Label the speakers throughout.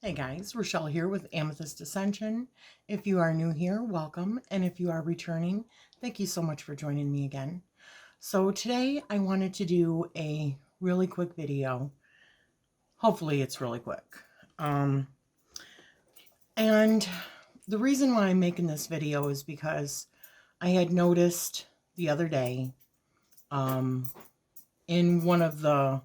Speaker 1: Hey guys, Rachele here with Amethyst Ascension. If you are new here, welcome. And if you are returning, thank you so much for joining me again. So today I wanted to do a really quick video. Hopefully it's really quick. And the reason why I'm making this video is because I had noticed the other day in one of the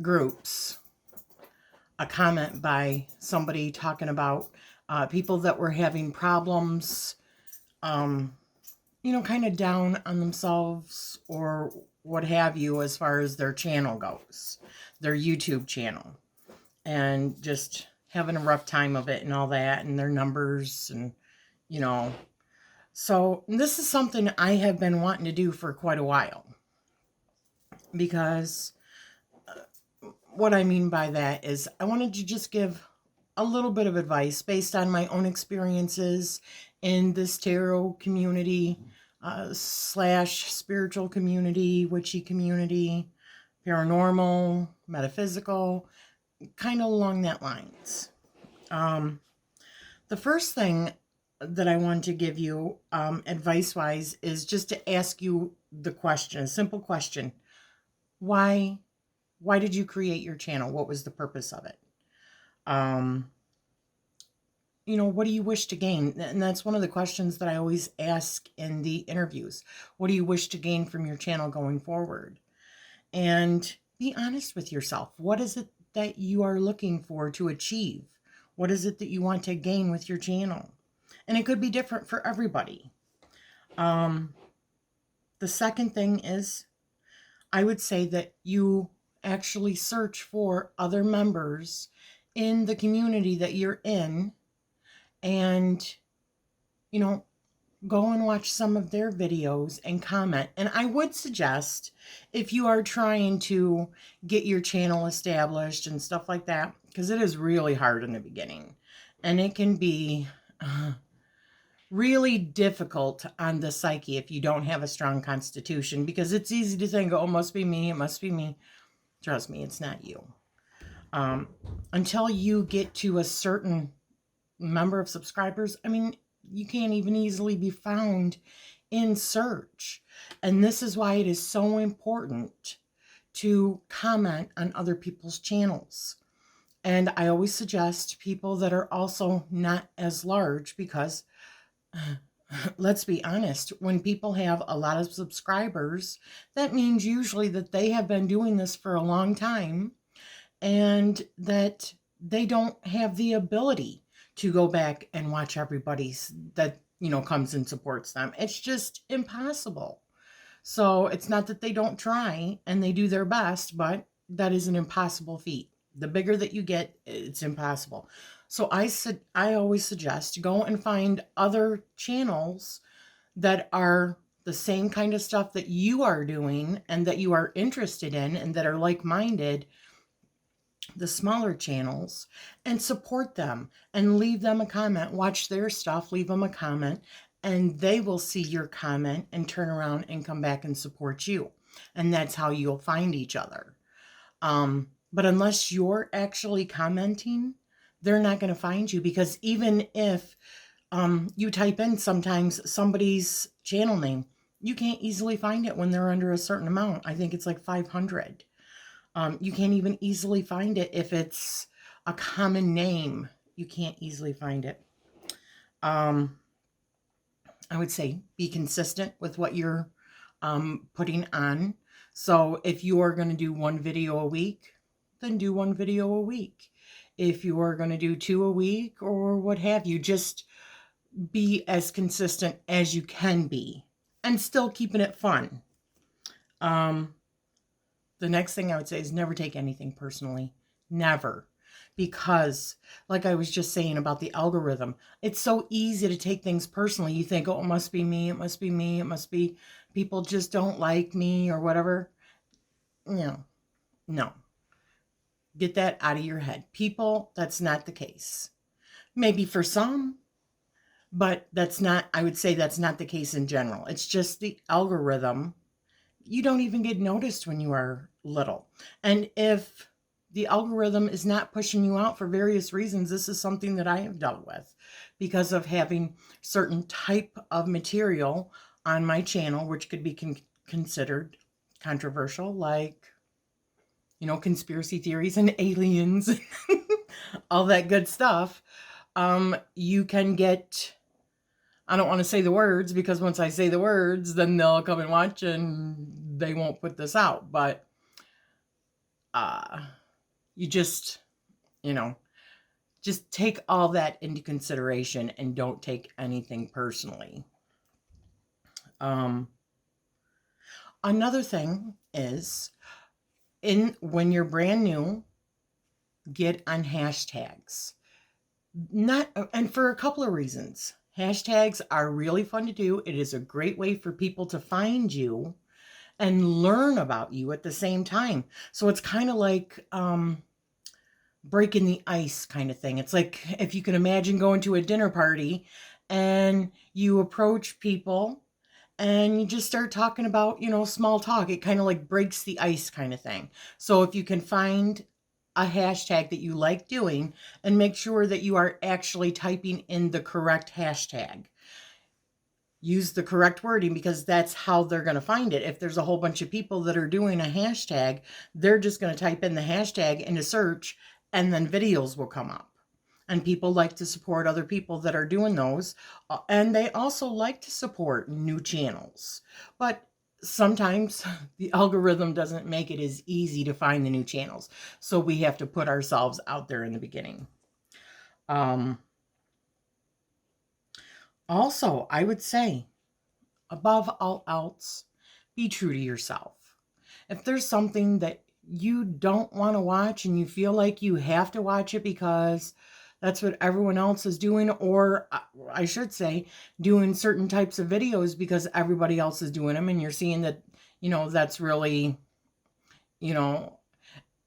Speaker 1: groups a comment by somebody talking about people that were having problems, kind of down on themselves or what have you as far as their channel goes, their YouTube channel, and just having a rough time of it and all that, and their numbers and, you know. So this is something I have been wanting to do for quite a while, because what I mean by that is I wanted to just give a little bit of advice based on my own experiences in this tarot community, slash spiritual community, witchy community, paranormal, metaphysical, kind of along that lines. The first thing that I want to give you advice-wise is just to ask you the question, a simple question. Why did you create your channel? What was the purpose of it? What do you wish to gain? And that's one of the questions that I always ask in the interviews. What do you wish to gain from your channel going forward? And be honest with yourself. What is it that you are looking for to achieve? What is it that you want to gain with your channel? And it could be different for everybody. The second thing is, I would say that you actually search for other members in the community that you're in, and go and watch some of their videos and comment. And I would suggest, if you are trying to get your channel established and stuff like that, because it is really hard in the beginning and it can be really difficult on the psyche if you don't have a strong constitution, because it's easy to think, oh, it must be me, it must be me. Trust me, it's not you. Until you get to a certain number of subscribers, you can't even easily be found in search. And this is why it is so important to comment on other people's channels. And I always suggest people that are also not as large, because let's be honest, when people have a lot of subscribers, that means usually that they have been doing this for a long time and that they don't have the ability to go back and watch everybody's that, comes and supports them. It's just impossible. So it's not that they don't try and they do their best, but that is an impossible feat. The bigger that you get, it's impossible. So I always suggest go and find other channels that are the same kind of stuff that you are doing and that you are interested in and that are like-minded, the smaller channels, and support them and leave them a comment. Watch their stuff, leave them a comment, and they will see your comment and turn around and come back and support you. And that's how you'll find each other. But unless you're actually commenting, they're not going to find you, because even if you type in sometimes somebody's channel name, you can't easily find it when they're under a certain amount. I think it's like 500. You can't even easily find it if it's a common name. You can't easily find it. I would say be consistent with what you're putting on. So if you are going to do one video a week, then do one video a week. If you are going to do 2 a week or what have you, just be as consistent as you can be and still keeping it fun. The next thing I would say is never take anything personally. Never. Because, like I was just saying about the algorithm, it's so easy to take things personally. You think, oh, it must be me, it must be me, it must be people just don't like me or whatever. No. Get that out of your head. People, that's not the case. Maybe for some, but I would say that's not the case in general. It's just the algorithm. You don't even get noticed when you are little. And if the algorithm is not pushing you out for various reasons. This is something that I have dealt with because of having certain type of material on my channel, which could be considered controversial, like, you know, conspiracy theories and aliens, all that good stuff. You can get, I don't want to say the words because once I say the words, then they'll come and watch and they won't put this out. But you just, you know, just take all that into consideration and don't take anything personally. Another thing is, when you're brand new, get on hashtags. And for a couple of reasons. Hashtags are really fun to do. It is a great way for people to find you and learn about you at the same time. So it's kind of like breaking the ice kind of thing. It's like if you can imagine going to a dinner party and you approach people and you just start talking about, you know, small talk. It kind of like breaks the ice kind of thing. So if you can find a hashtag that you like doing and make sure that you are actually typing in the correct hashtag. Use the correct wording because that's how they're going to find it. If there's a whole bunch of people that are doing a hashtag, they're just going to type in the hashtag into search and then videos will come up. And people like to support other people that are doing those. And they also like to support new channels. But sometimes the algorithm doesn't make it as easy to find the new channels. So we have to put ourselves out there in the beginning. Also, I would say, above all else, be true to yourself. If there's something that you don't want to watch and you feel like you have to watch it because that's what everyone else is doing, or I should say, doing certain types of videos because everybody else is doing them and you're seeing that, you know, that's really, you know,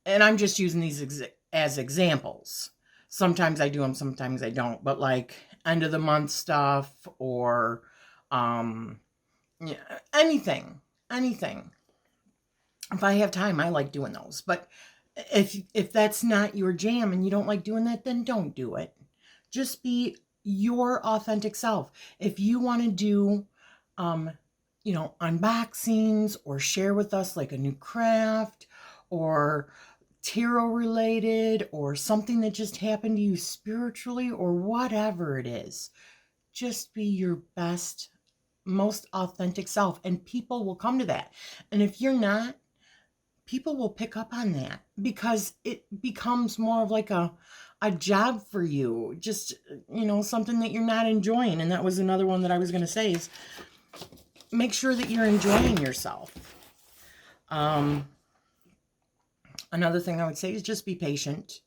Speaker 1: and I'm just using these as examples. Sometimes I do them, sometimes I don't, but like end of the month stuff or yeah, anything. If I have time, I like doing those. But if that's not your jam and you don't like doing that, then don't do it. Just be your authentic self. If you want to do, you know, unboxings or share with us like a new craft or tarot related or something that just happened to you spiritually or whatever it is, just be your best, most authentic self and people will come to that. And if you're not, people will pick up on that because it becomes more of like a job for you, just, you know, something that you're not enjoying. And that was another one that I was going to say is make sure that you're enjoying yourself. Another thing I would say is just be patient.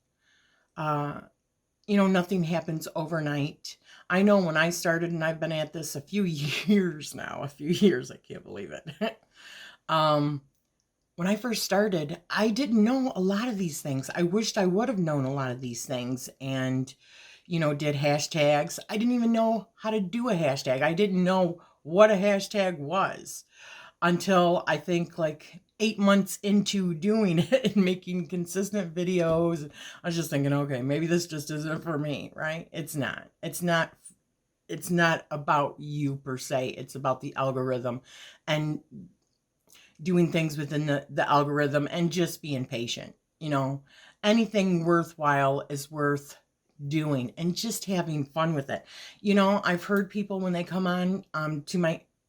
Speaker 1: You know, nothing happens overnight. I know when I started, and I've been at this a few years now, I can't believe it. When I first started, I didn't know a lot of these things. I wished I would have known a lot of these things and, you know, did hashtags. I didn't even know how to do a hashtag. I didn't know what a hashtag was until I think like 8 months into doing it and making consistent videos. I was just thinking, okay, maybe this just isn't for me, right? It's not about you per se. It's about the algorithm and doing things within the algorithm and just being patient. You know, anything worthwhile is worth doing and just having fun with it. You know, I've heard people when they come on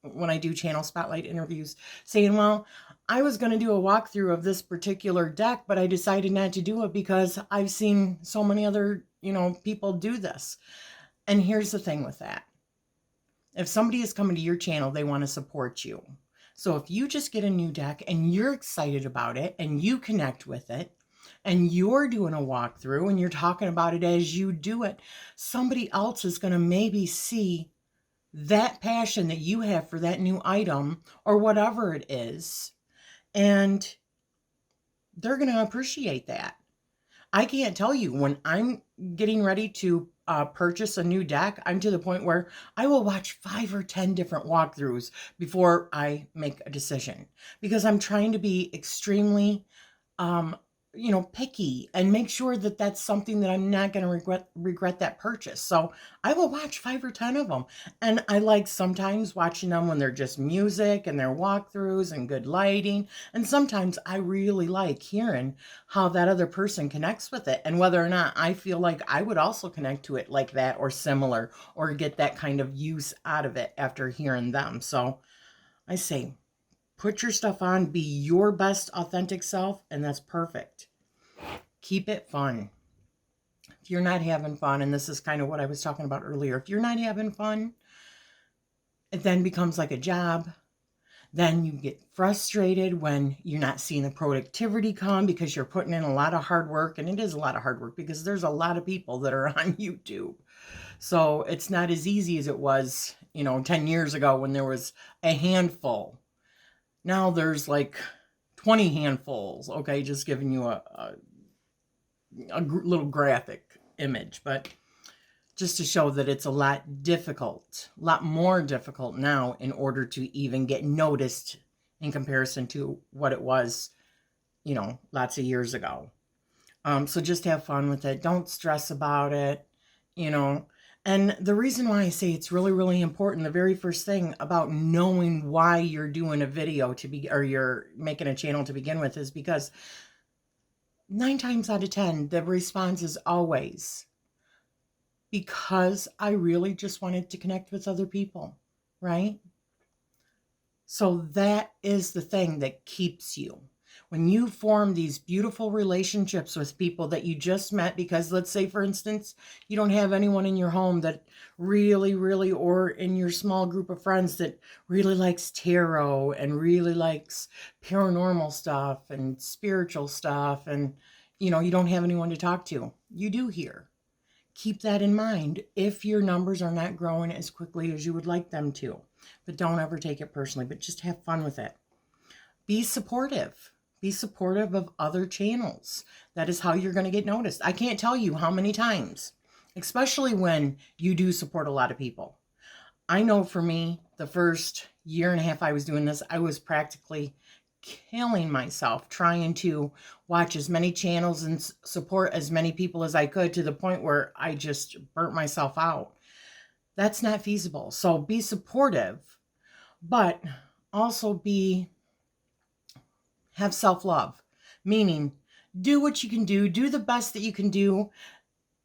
Speaker 1: when I do channel spotlight interviews saying, well, I was going to do a walkthrough of this particular deck, but I decided not to do it because I've seen so many other, you know, people do this. And here's the thing with that. If somebody is coming to your channel, they want to support you. So if you just get a new deck and you're excited about it and you connect with it and you're doing a walkthrough and you're talking about it as you do it, somebody else is going to maybe see that passion that you have for that new item or whatever it is, and they're going to appreciate that. I can't tell you, when I'm getting ready to purchase a new deck, I'm to the point where I will watch 5 or 10 different walkthroughs before I make a decision because I'm trying to be extremely picky and make sure that that's something that I'm not going to regret that purchase. So I will watch 5 or 10 of them. And I like sometimes watching them when they're just music and their walkthroughs and good lighting. And sometimes I really like hearing how that other person connects with it and whether or not I feel like I would also connect to it like that or similar or get that kind of use out of it after hearing them. So I say, put your stuff on, be your best authentic self, and that's perfect. Keep it fun. If you're not having fun, and this is kind of what I was talking about earlier, if you're not having fun, it then becomes like a job. Then you get frustrated when you're not seeing the productivity come because you're putting in a lot of hard work, and it is a lot of hard work because there's a lot of people that are on YouTube. So it's not as easy as it was, 10 years ago when there was a handful. Now there's like 20 handfuls. Okay, just giving you a little graphic image, but just to show that it's a lot more difficult now in order to even get noticed in comparison to what it was, lots of years ago. So just have fun with it. Don't stress about it, And the reason why I say it's really, really important, the very first thing about knowing why you're doing a video or you're making a channel to begin with is because 9 times out of 10, the response is always because I really just wanted to connect with other people, right? So that is the thing that keeps you. When you form these beautiful relationships with people that you just met, because let's say, for instance, you don't have anyone in your home that really, really, or in your small group of friends that really likes tarot and really likes paranormal stuff and spiritual stuff, and, you don't have anyone to talk to. You do here. Keep that in mind if your numbers are not growing as quickly as you would like them to. But don't ever take it personally, but just have fun with it. Be supportive. Be supportive of other channels. That is how you're going to get noticed. I can't tell you how many times, especially when you do support a lot of people. I know for me, the first year and a half I was doing this, I was practically killing myself trying to watch as many channels and support as many people as I could to the point where I just burnt myself out. That's not feasible. So be supportive, but also have self-love, meaning do what you can do the best that you can do.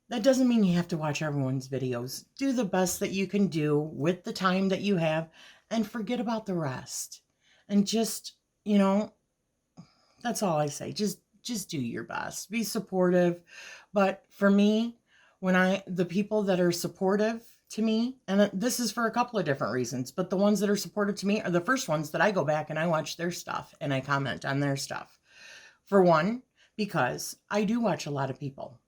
Speaker 1: That doesn't mean you have to watch everyone's videos. Do the best that you can do with the time that you have and forget about the rest. And just, that's all I say. Just do your best. Be supportive. But for me, the people that are supportive to me, and this is for a couple of different reasons, but the ones that are supportive to me are the first ones that I go back and I watch their stuff and I comment on their stuff. For one, because I do watch a lot of people,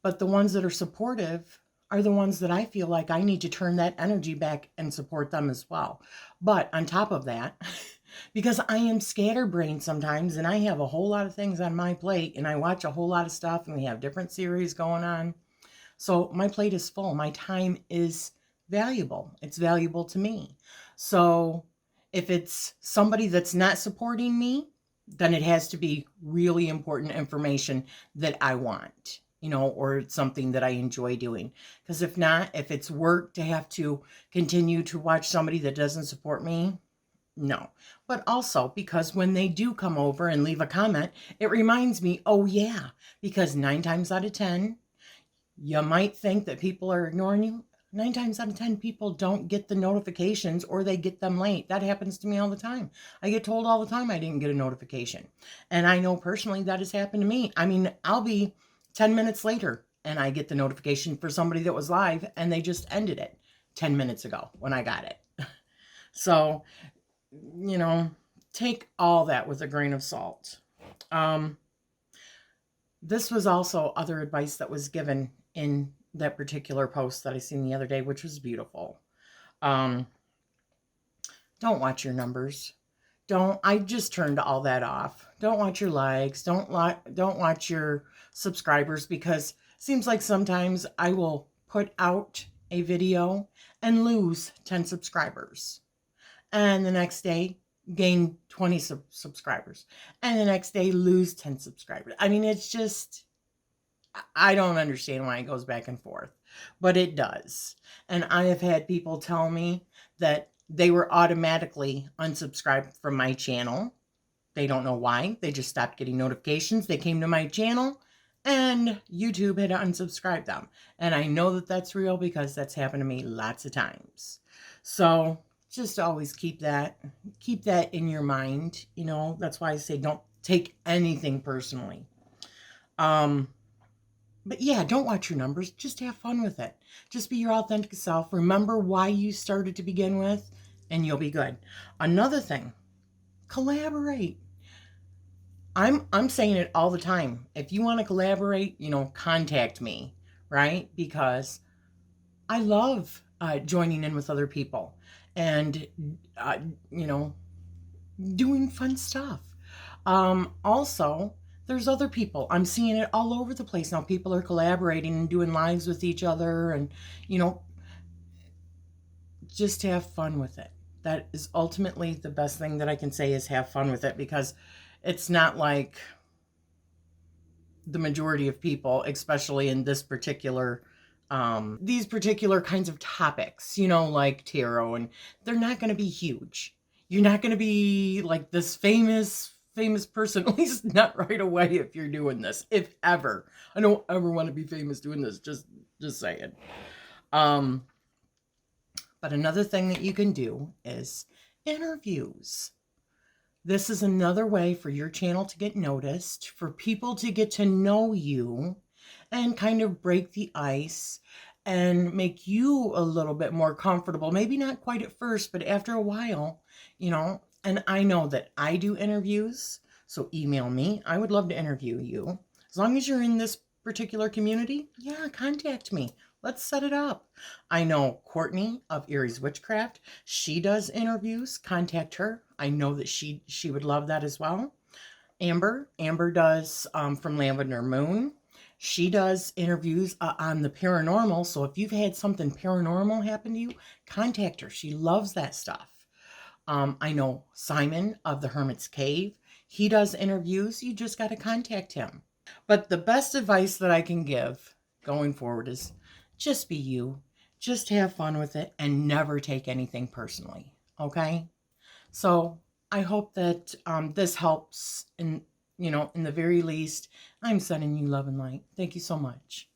Speaker 1: but the ones that are supportive are the ones that I feel like I need to turn that energy back and support them as well. But on top of that, because I am scatterbrained sometimes and I have a whole lot of things on my plate and I watch a whole lot of stuff and we have different series going on. So my plate is full. My time is valuable. It's valuable to me. So if it's somebody that's not supporting me, then it has to be really important information that I want, or it's something that I enjoy doing. Because if not, if it's work to have to continue to watch somebody that doesn't support me, no. But also because when they do come over and leave a comment, it reminds me, oh yeah, because 9 times out of 10, you might think that people are ignoring you. 9 times out of 10, people don't get the notifications or they get them late. That happens to me all the time. I get told all the time I didn't get a notification. And I know personally that has happened to me. I mean, I'll be 10 minutes later and I get the notification for somebody that was live and they just ended it 10 minutes ago when I got it. So, take all that with a grain of salt. This was also other advice that was given in that particular post that I seen the other day, which was beautiful. Don't watch your numbers. I just turned all that off. Don't watch your likes. Don't watch your subscribers, because it seems like sometimes I will put out a video and lose 10 subscribers. And the next day gain 20 subscribers, and the next day lose 10 subscribers. I mean, it's just, I don't understand why it goes back and forth, but it does. And I have had people tell me that they were automatically unsubscribed from my channel. They don't know why. They just stopped getting notifications. They came to my channel and YouTube had unsubscribed them. And I know that that's real because that's happened to me lots of times. So just always keep that in your mind. You know, that's why I say don't take anything personally. But yeah, don't watch your numbers. Just have fun with it. Just be your authentic self. Remember why you started to begin with, and you'll be good. Another thing, collaborate. I'm saying it all the time. If you want to collaborate, you know, contact me, right? Because I love joining in with other people and, you know, doing fun stuff. Also, there's other people. I'm seeing it all over the place now. People are collaborating and doing lives with each other, and, you know, just have fun with it. That is ultimately the best thing that I can say is have fun with it, because it's not like the majority of people, especially in this particular these particular kinds of topics, you know, like tarot, and they're not going to be huge. You're not going to be like this famous person, at least not right away if you're doing this, if ever. I don't ever want to be famous doing this, just saying. But another thing that you can do is interviews. This is another way for your channel to get noticed, for people to get to know you and kind of break the ice and make you a little bit more comfortable. Maybe not quite at first, but after a while, you know. And I know that I do interviews, so email me. I would love to interview you. As long as you're in this particular community, yeah, contact me. Let's set it up. I know Courtney of Erie's Witchcraft. She does interviews. Contact her. I know that she would love that as well. Amber does from Lavender Moon. She does interviews on the paranormal. So if you've had something paranormal happen to you, contact her. She loves that stuff. I know Simon of the Hermit's Cave. He does interviews. You just got to contact him. But the best advice that I can give going forward is just be you. Just have fun with it and never take anything personally. Okay? So I hope that this helps. In, you know, in the very least, I'm sending you love and light. Thank you so much.